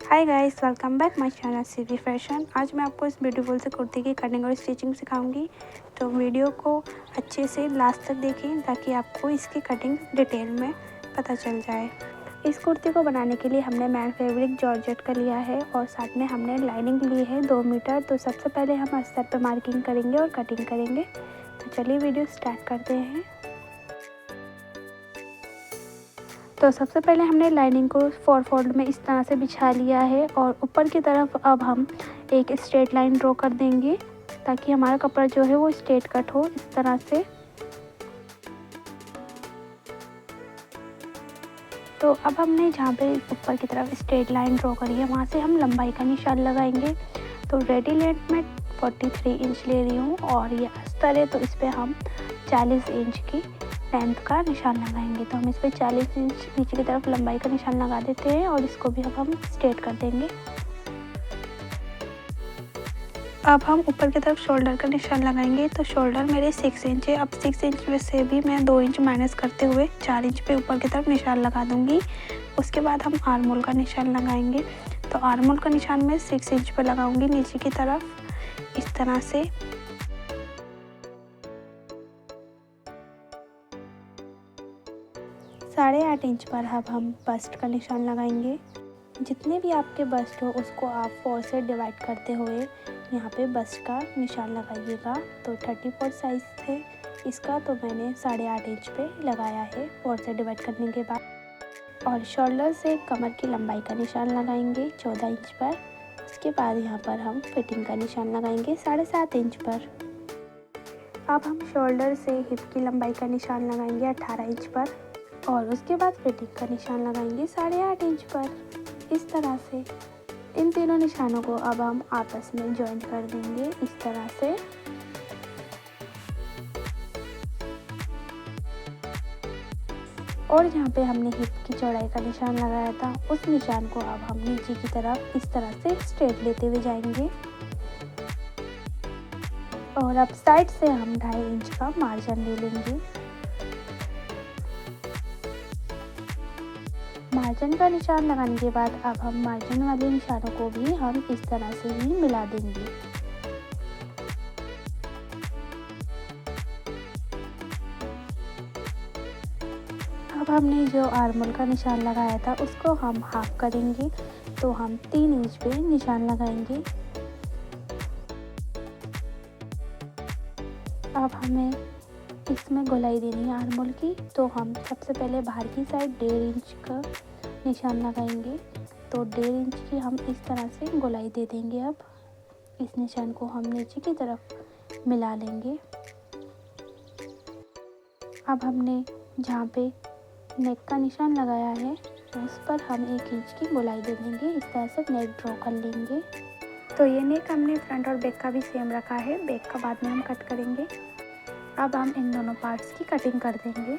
Hi guys, welcome back my channel CV fashion. आज मैं आपको इस ब्यूटीफुल से कुर्ती की कटिंग और स्टिचिंग सिखाऊंगी। तो वीडियो को अच्छे से लास्ट तक देखें ताकि आपको इसकी कटिंग डिटेल में पता चल जाए। इस कुर्ती को बनाने के लिए हमने मैन फैब्रिक जॉर्जेट का लिया है और साथ में हमने लाइनिंग ली है 2 मीटर। तो सबसे पहले हम अस्तर पर मार्किंग करेंगे और कटिंग करेंगे। तो चलिए वीडियो स्टार्ट करते हैं। तो सबसे पहले हमने लाइनिंग को 4 फोल्ड में इस तरह से बिछा लिया है और ऊपर की तरफ अब हम एक स्ट्रेट लाइन ड्रॉ कर देंगे ताकि हमारा कपड़ा जो है वो स्ट्रेट कट हो इस तरह से। तो अब हमने जहाँ पे ऊपर की तरफ स्ट्रेट लाइन ड्रॉ करी है वहाँ से हम लंबाई का निशान लगाएंगे। तो रेडी लेंथ में 43 इंच ले रही हूँ और ये अस्तर है तो इस पर हम 40 इंच की लेंथ का निशान लगाएंगे। तो हम इस पर 40 इंच नीचे की तरफ लंबाई का निशान लगा देते हैं और इसको भी अब हम स्ट्रेट कर देंगे। अब हम ऊपर की तरफ शोल्डर का निशान लगाएंगे। तो शोल्डर मेरे 6 इंच है। अब 6 इंच में से भी मैं 2 इंच माइनस करते हुए 4 इंच पे ऊपर की तरफ निशान लगा दूंगी। उसके बाद हम आर्म होल का निशान लगाएंगे। तो आर्म होल का निशान मैं 6 इंच पे लगाऊंगी नीचे की तरफ इस तरह से। साढ़े 8 इंच पर अब हम बस्ट का निशान लगाएंगे। जितने भी आपके बस्ट हो उसको आप 4 से डिवाइड करते हुए यहाँ पे बस्ट का निशान लगाइएगा। तो 34 साइज़ है इसका, तो मैंने 8.5 इंच पे लगाया है 4 से डिवाइड करने के बाद। और शोल्डर से कमर की लंबाई का निशान लगाएंगे 14 इंच पर। उसके बाद यहाँ पर हम फिटिंग का निशान लगाएंगे 7.5 इंच पर। अब हम शोल्डर से हिप की लंबाई का निशान लगाएंगे 18 इंच पर और उसके बाद फिटिंग का निशान लगाएंगे 8.5 इंच पर। इस तरह से इन तीनों निशानों को अब हम आपस में जॉइंट कर देंगे इस तरह से। और जहाँ पे हमने हिप की चौड़ाई का निशान लगाया था उस निशान को अब हम नीचे की तरफ इस तरह से स्ट्रेट लेते हुए जाएंगे। और अब साइड से हम 2.5 इंच का मार्जिन ले लेंगे। मार्जिन का निशान लगाने के बाद अब हम मार्जिन वाले निशानों को भी हम इस तरह से ही मिला देंगे। अब हमने जो आर्म होल का निशान लगाया था उसको हम हाफ करेंगे। तो हम 3 इंच पे निशान लगाएंगे। अब हमें इसमें गोलाई देनी है आर्म होल की। तो हम सबसे पहले बाहर की साइड 1.5 इंच का निशान लगाएंगे। तो 1.5 इंच की हम इस तरह से गोलाई दे देंगे। अब इस निशान को हम नीचे की तरफ मिला लेंगे। अब हमने जहाँ पे नेक का निशान लगाया है उस पर हम 1 इंच की गोलाई दे देंगे। इस तरह से नेक ड्रॉ कर लेंगे। तो ये नेक हमने फ्रंट और बैक का भी सेम रखा है, बैक का बाद में हम कट करेंगे। अब हम इन दोनों पार्ट्स की कटिंग कर देंगे।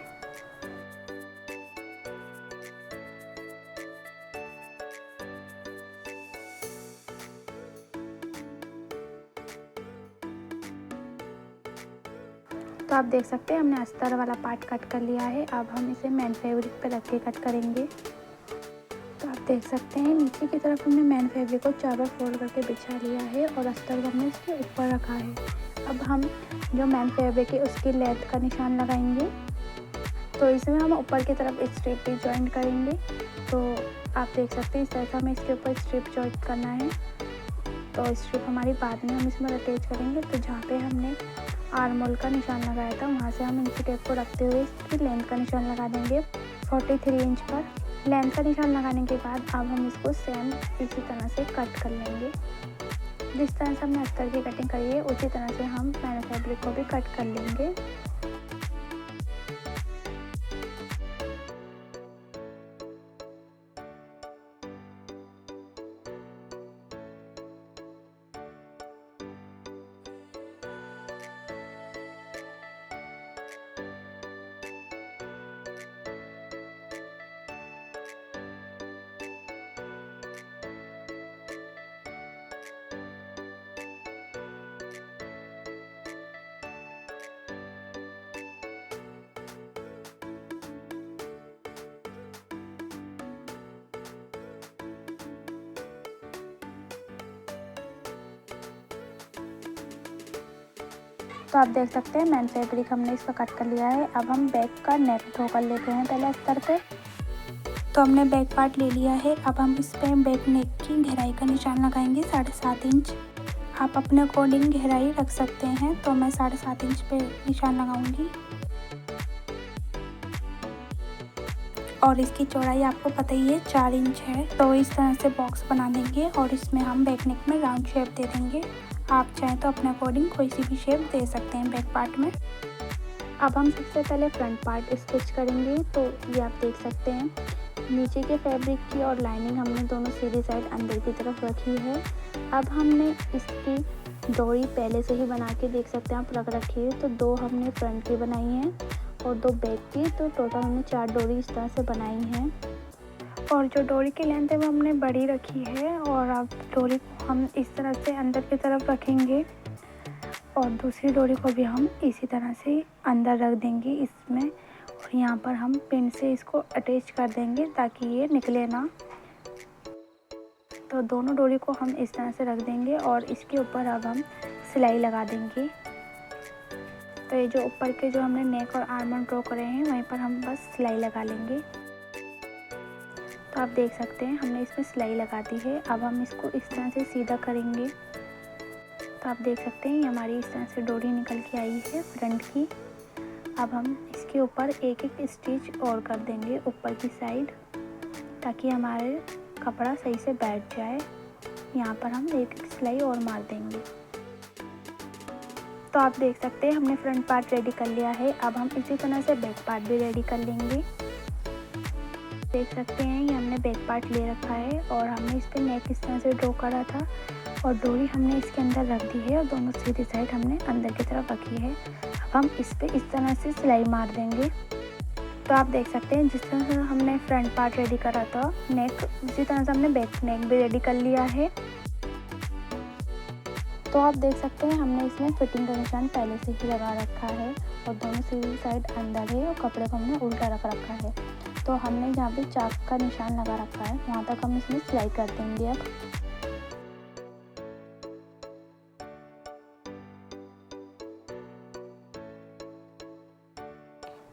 तो आप देख सकते हैं हमने अस्तर वाला पार्ट कट कर लिया है। अब हम इसे मैन फैब्रिक पे रख के कट करेंगे। तो आप देख सकते हैं नीचे की तरफ हमने मैन फैब्रिक को 4 बार फोल्ड करके बिछा लिया है और अस्तर को हमने इसके ऊपर रखा है। अब हम जो मैन फैब्रिक है उसकी लेंथ का निशान लगाएंगे। तो इसमें हम ऊपर की तरफ स्ट्रिप भी जॉइंट करेंगे। तो आप देख सकते हैं इस तरह से हमें इसके ऊपर स्ट्रिप जॉइंट करना है। तो स्ट्रिप हमारी बाद में हम इसमें अटैच करेंगे। तो जहाँ पे हमने आर्म होल का निशान लगाया था वहाँ से हम इंची टेप को रखते हुए इसकी लेंथ का निशान लगा देंगे 43 इंच पर। लेंथ का निशान लगाने के बाद अब हम इसको सेम इसी तरह से कट कर लेंगे। जिस तरह से हमने अस्तर की कटिंग करी है उसी तरह से हम मैन फैब्रिक को भी कट कर लेंगे। तो आप देख सकते हैं मैन फैब्रिक हमने इसका कट कर लिया है। अब हम बैक का नेक ड्रॉ कर लेते हैं पहले अस्तर पे। तो हमने बैक पार्ट ले लिया है। अब हम इस पे बैक नेक की गहराई का निशान लगाएंगे 7.5 इंच। आप अपने अकॉर्डिंग गहराई रख सकते हैं, तो मैं 7.5 इंच पे निशान लगाऊंगी। और इसकी चौड़ाई आपको पता ही है 4 इंच है। तो इस तरह से बॉक्स बना देंगे और इसमें हम बैक नेक में राउंड शेप दे देंगे। आप चाहें तो अपने अकॉर्डिंग कोई सी भी शेप दे सकते हैं बैक पार्ट में। अब हम सबसे पहले फ्रंट पार्ट स्टिच करेंगे। तो ये आप देख सकते हैं नीचे के फैब्रिक की और लाइनिंग हमने दोनों सीधी साइड अंदर की तरफ रखी है। अब हमने इसकी डोरी पहले से ही बना के देख सकते हैं आप रख रखी है। तो 2 हमने फ्रंट की बनाई हैं और 2 बैक की। तो टोटल हमने 4 डोरी इस तरह से बनाई हैं। और जो डोरी की लेंथ है वो हमने बड़ी रखी है। और अब डोरी को हम इस तरह से अंदर की तरफ रखेंगे और दूसरी डोरी को भी हम इसी तरह से अंदर रख देंगे इसमें। और यहाँ पर हम पिन से इसको अटैच कर देंगे ताकि ये निकले ना। तो दोनों डोरी को हम इस तरह से रख देंगे और इसके ऊपर अब हम सिलाई लगा देंगे। तो ये जो ऊपर के जो हमने नेक और आर्म ड्रॉ करे हैं वहीं पर हम बस सिलाई लगा लेंगे। तो आप देख सकते हैं हमने इसमें सिलाई लगा दी है। अब हम इसको इस तरह से सीधा करेंगे। तो आप देख सकते हैं हमारी इस तरह से डोरी निकल के आई है फ्रंट की। अब हम इसके ऊपर एक एक स्टिच और कर देंगे ऊपर की साइड, ताकि हमारे कपड़ा सही से बैठ जाए। यहाँ पर हम एक एक सिलाई और मार देंगे। तो आप देख सकते हैं हमने फ्रंट पार्ट रेडी कर लिया है। अब हम इसी तरह से बैक पार्ट भी रेडी कर लेंगे। देख सकते हैं ये हमने बैक पार्ट ले रखा है और हमने इस पर नेक इस तरह से ड्रॉ करा था और डोरी हमने इसके अंदर रख दी है और दोनों सीधी साइड हमने अंदर की तरफ रखी है। अब हम इस पर इस तरह से सिलाई मार देंगे। तो आप देख सकते हैं जिस तरह से हमने फ्रंट पार्ट रेडी करा था नेक, उसी तरह से हमने बैक नेक भी रेडी कर लिया है। तो आप देख सकते हैं हमने इसमें फिटिंग का निशान पहले से ही लगा रखा है और दोनों सीधी साइड अंदर है और कपड़े को हमने उल्टा रख रखा है। तो हमने जहाँ पे चाक का निशान लगा रखा है वहाँ तक हम इसमें सिलाई कर देंगे। अब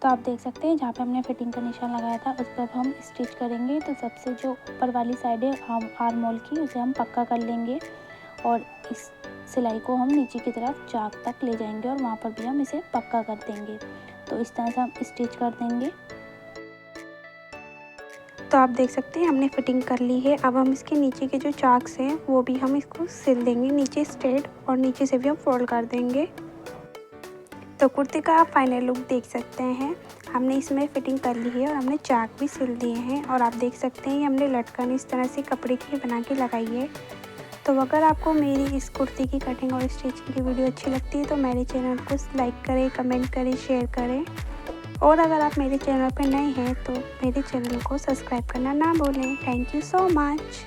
तो आप देख सकते हैं जहाँ पे हमने फिटिंग का निशान लगाया था उस पर हम स्टिच करेंगे। तो सबसे जो ऊपर वाली साइड है आर्म होल की, उसे हम पक्का कर लेंगे और इस सिलाई को हम नीचे की तरफ चाक तक ले जाएंगे और वहाँ पर भी हम इसे पक्का कर देंगे। तो इस तरह से हम स्टिच कर देंगे। तो आप देख सकते हैं हमने फिटिंग कर ली है। अब हम इसके नीचे के जो चाक्स हैं वो भी हम इसको सिल देंगे, नीचे स्ट्रेट और नीचे से भी हम फोल्ड कर देंगे। तो कुर्ती का आप फाइनल लुक देख सकते हैं। हमने इसमें फिटिंग कर ली है और हमने चाक भी सिल दिए हैं। और आप देख सकते हैं हमने लटकन इस तरह से कपड़े की बना के लगाई है। तो अगर आपको मेरी इस कुर्ती की कटिंग और स्टिचिंग की वीडियो अच्छी लगती है तो मेरे चैनल को लाइक करें, कमेंट करें, शेयर करें। और अगर आप मेरे चैनल पर नए हैं तो मेरे चैनल को सब्सक्राइब करना ना भूलें। Thank you so much.